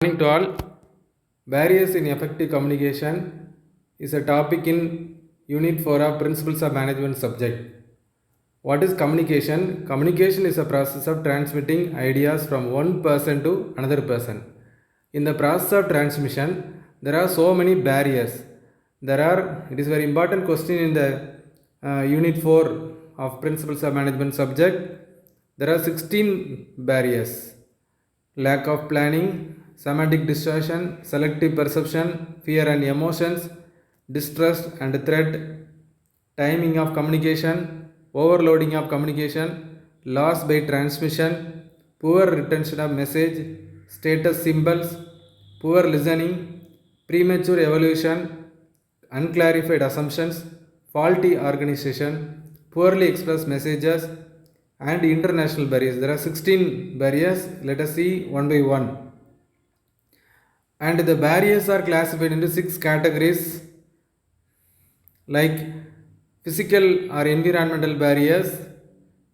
Morning to all. Barriers in effective communication is a topic in Unit 4 of Principles of Management subject. What is communication? Communication is a process of transmitting ideas from one person to another person. In the process of transmission, there are so many barriers. It is a very important question in the Unit 4 of Principles of Management subject. There are 16 barriers. Lack of planning, semantic distortion, selective perception, fear and emotions, distrust and threat, timing of communication, overloading of communication, loss by transmission, poor retention of message, status symbols, poor listening, premature evolution, unclarified assumptions, faulty organization, poorly expressed messages, and international barriers. There are 16 barriers. Let us see one by one. And the barriers are classified into 6 categories like physical or environmental barriers,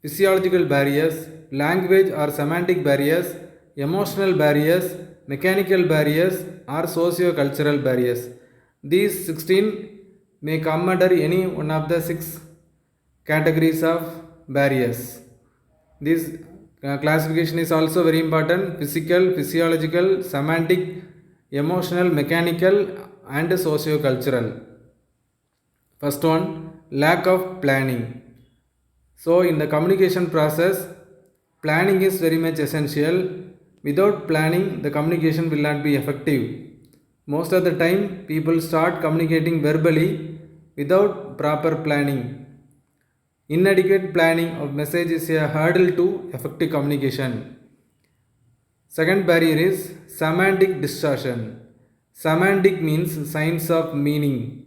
physiological barriers, language or semantic barriers, emotional barriers, mechanical barriers, or socio-cultural barriers. These 16 may come under any one of the 6 categories of barriers. This classification is also very important: physical, physiological, semantic, emotional, mechanical, and socio-cultural. First one, lack of planning. So in the communication process, planning is very much essential. Without planning, the communication will not be effective. Most of the time, people start communicating verbally without proper planning. Inadequate planning of message is a hurdle to effective communication. Second barrier is semantic distortion. Semantic means signs of meaning.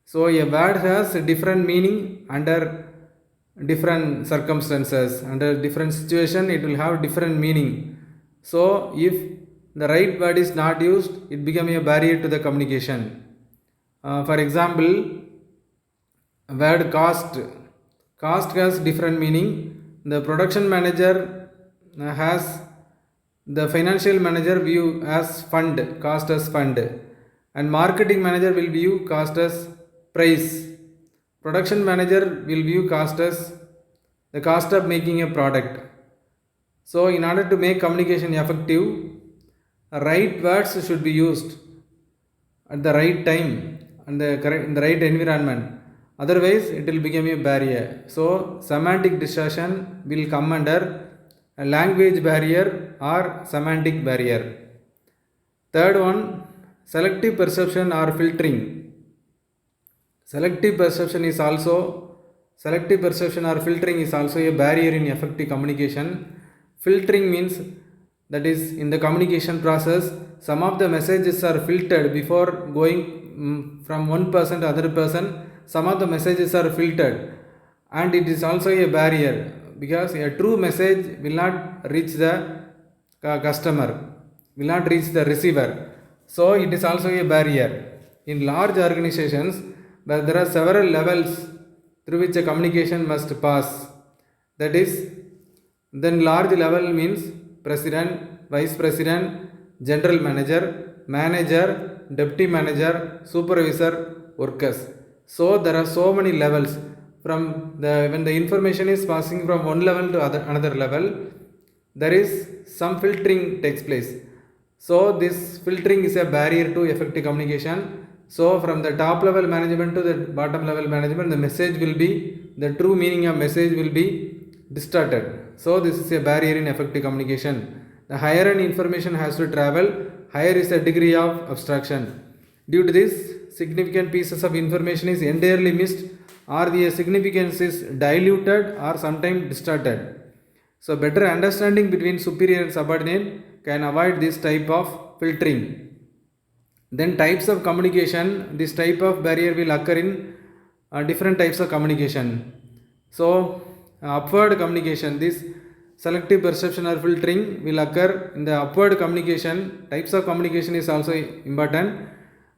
So a word has a different meaning under different circumstances, under different situation it will have different meaning. So if the right word is not used, it becomes a barrier to the communication. For example, word cost. Cost has different meaning. The production manager has the financial manager view as fund, cost as fund, and marketing manager will view cost as price. Production manager will view cost as the cost of making a product. So in order to make communication effective, right words should be used at the right time and in the right environment. Otherwise, it will become a barrier. So semantic distortion will come under a language barrier or semantic barrier. Third one, selective perception or filtering. Selective perception or filtering is also a barrier in effective communication. Filtering means that is in the communication process, some of the messages are filtered before going from one person to other person. Some of the messages are filtered, and it is also a barrier because a true message will not reach the customer, will not reach the receiver. So it is also a barrier. In large organizations, but there are several levels through which a communication must pass. That is, then large level means president, vice president, general manager, manager, deputy manager, supervisor, workers. So there are so many levels. When the information is passing from one level to another level, there is some filtering takes place. So this filtering is a barrier to effective communication. So from the top level management to the bottom level management, the true meaning of message will be distorted. So this is a barrier in effective communication. The higher an information has to travel, higher is the degree of abstraction. Due to this, significant pieces of information is entirely missed, or the significance is diluted or sometimes distorted. So better understanding between superior and subordinate can avoid this type of filtering. Then types of communication, this type of barrier will occur in different types of communication. So upward communication, this selective perception or filtering will occur in the upward communication. Types of communication is also important.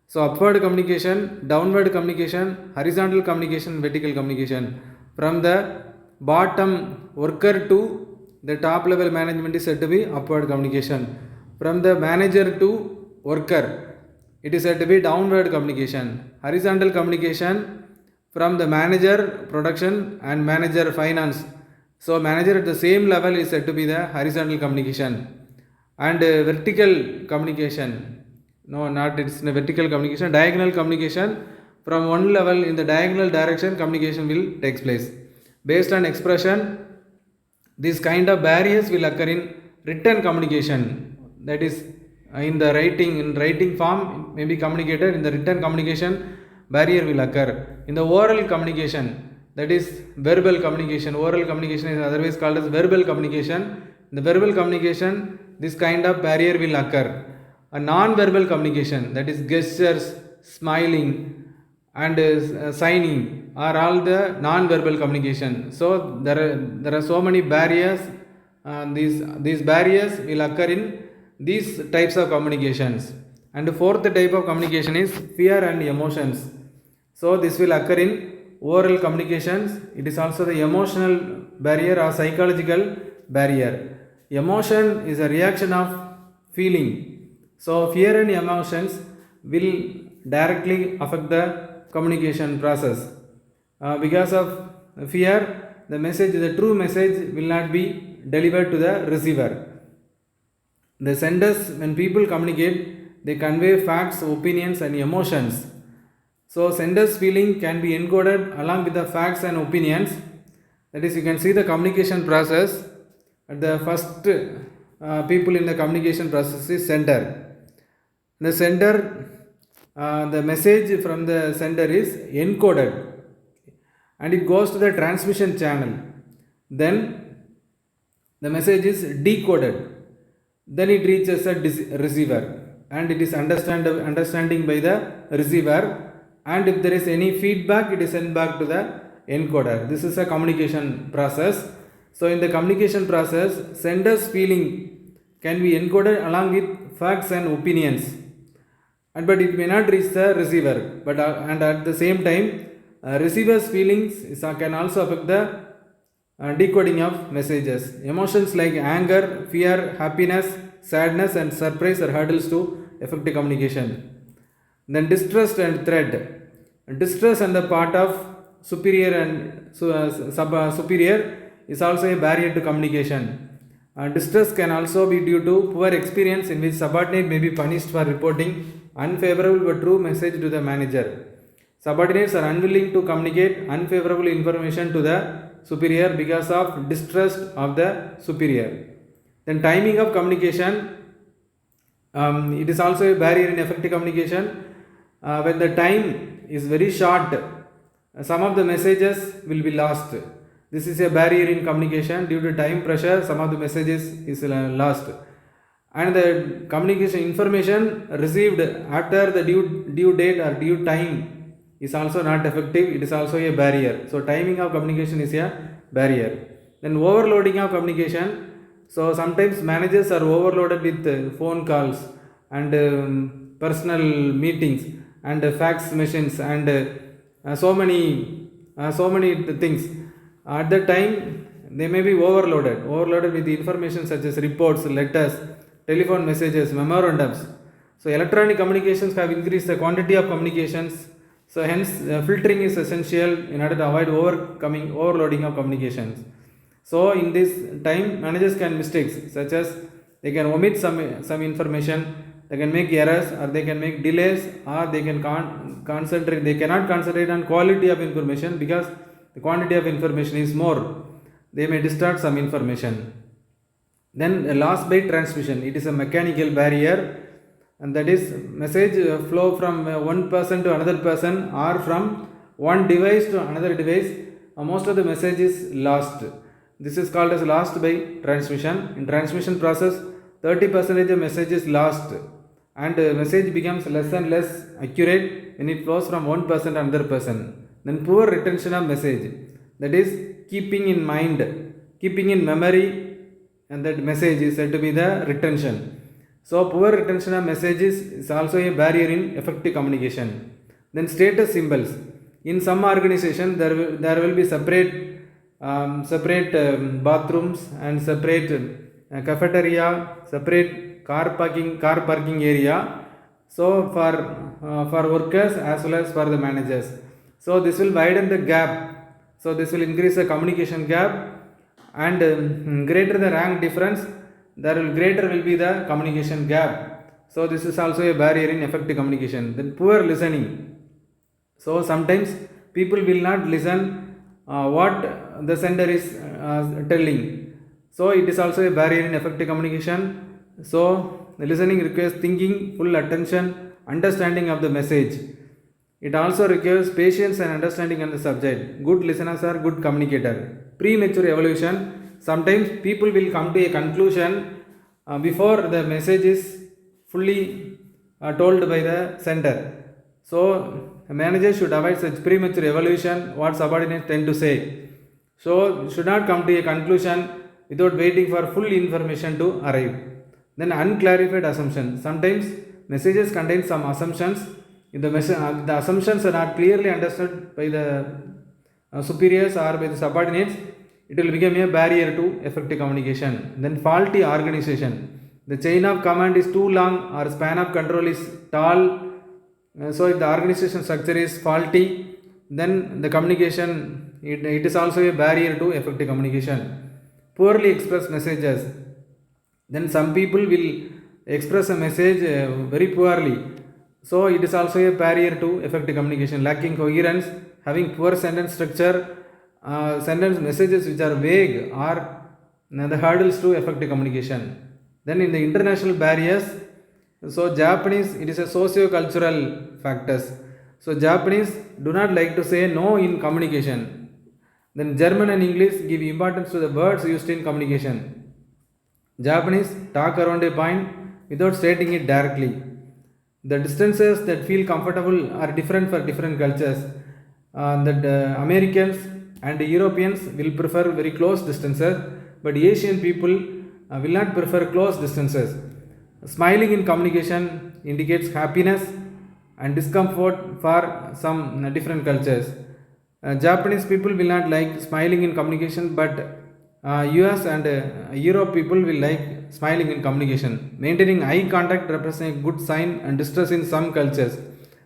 So upward communication, downward communication, horizontal communication, vertical communication. From the bottom worker to the top level management is said to be upward communication. From the manager to worker, it is said to be downward communication. Horizontal communication from the manager production and manager finance. So manager at the same level is said to be the horizontal communication. And vertical communication, no, not it's a vertical communication, diagonal communication. From one level in the diagonal direction communication will takes place. Based on expression, this kind of barriers will occur in written communication. That is, in writing form may be communicated. In the written communication, barrier will occur. In the oral communication, that is verbal communication. Oral communication is otherwise called as verbal communication. In the verbal communication, this kind of barrier will occur. A non-verbal communication, that is gestures, smiling, and signing are all the non-verbal communication. So there are so many barriers. These barriers will occur in these types of communications. And the fourth type of communication is fear and emotions. So this will occur in oral communications. It is also the emotional barrier or psychological barrier. Emotion is a reaction of feeling. So fear and emotions will directly affect the communication process. Because of fear, the true message will not be delivered to the receiver. The senders, when people communicate, they convey facts, opinions, and emotions. So sender's feeling can be encoded along with the facts and opinions. That is, you can see the communication process. The first people in the communication process is sender. The sender, the message from the sender is encoded and it goes to the transmission channel. Then the message is decoded. Then it reaches a receiver and it is understanding by the receiver, and if there is any feedback, it is sent back to the encoder. This is a communication process. So in the communication process, sender's feeling can be encoded along with facts and opinions, but it may not reach the receiver. And at the same time, receiver's feelings can also affect the decoding of messages. Emotions like anger, fear, happiness, sadness, and surprise are hurdles to effective communication. Then distrust and threat. Distress on the part of superior and superior is also a barrier to communication. Distress can also be due to poor experience in which subordinate may be punished for reporting unfavorable but true message to the manager. Subordinates are unwilling to communicate unfavorable information to the superior because of distrust of the superior. Then timing of communication, it is also a barrier in effective communication. When the time is very short, some of the messages will be lost. This is a barrier in communication. Due to time pressure, some of the messages is lost. And the communication information received after the due date or due time is also not effective. It is also a barrier. So timing of communication is a barrier. Then overloading of communication. So sometimes managers are overloaded with phone calls and personal meetings and fax machines and so many things. At that time, they may be overloaded with the information such as reports, letters, telephone messages, memorandums. So electronic communications have increased the quantity of communications. So hence filtering is essential in order to avoid overloading of communications. So in this time, managers can mistakes such as they can omit some information, they can make errors, or they can make delays, or they can concentrate. They cannot concentrate on quality of information because the quantity of information is more. They may distort some information. Then loss by transmission. It is a mechanical barrier, and that is message flow from one person to another person or from one device to another device. Most of the message is lost. This is called as lost by transmission. In transmission process, 30% of message is lost, and message becomes less and less accurate when it flows from one person to another person. Then poor retention of message. That is keeping in mind, keeping in memory, and that message is said to be the retention. So poor retention of messages is also a barrier in effective communication. Then status symbols. In some organization, there will be separate bathrooms and separate cafeteria, separate car parking area. So for workers as well as for the managers. So this will widen the gap. So this will increase the communication gap, and greater the rank difference, greater will be the communication gap. So this is also a barrier in effective communication. Then poor listening. So sometimes people will not listen what the sender is telling. So it is also a barrier in effective communication. So the listening requires thinking, full attention, understanding of the message. It also requires patience and understanding on the subject. Good listeners are good communicator. Premature evolution. Sometimes people will come to a conclusion before the message is fully told by the sender. So a manager should avoid such premature evaluation, what subordinates tend to say. So should not come to a conclusion without waiting for full information to arrive. Then unclarified assumption. Sometimes messages contain some assumptions. If the assumptions are not clearly understood by the superiors or by the subordinates, it will become a barrier to effective communication. Then faulty organization. The chain of command is too long or span of control is tall. So if the organization structure is faulty, then the communication, it is also a barrier to effective communication. Poorly expressed messages. Then some people will express a message very poorly. So it is also a barrier to effective communication. Lacking coherence, having poor sentence structure, sentence messages which are vague are the hurdles to effective communication. Then in the international barriers, so Japanese, it is a socio-cultural factors. So Japanese do not like to say no in communication. Then German and English give importance to the words used in communication. Japanese talk around a point without stating it directly. The distances that feel comfortable are different for different cultures. Americans and Europeans will prefer very close distances, but Asian people will not prefer close distances. Smiling in communication indicates happiness and discomfort for some different cultures. Japanese people will not like smiling in communication, but US and Europe people will like smiling in communication. Maintaining eye contact represents a good sign and distress in some cultures.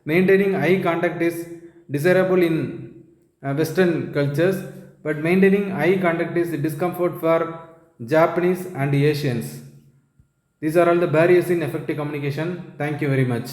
Maintaining eye contact is desirable in Western cultures, but maintaining eye contact is discomfort for Japanese and Asians. These are all the barriers in effective communication. Thank you very much.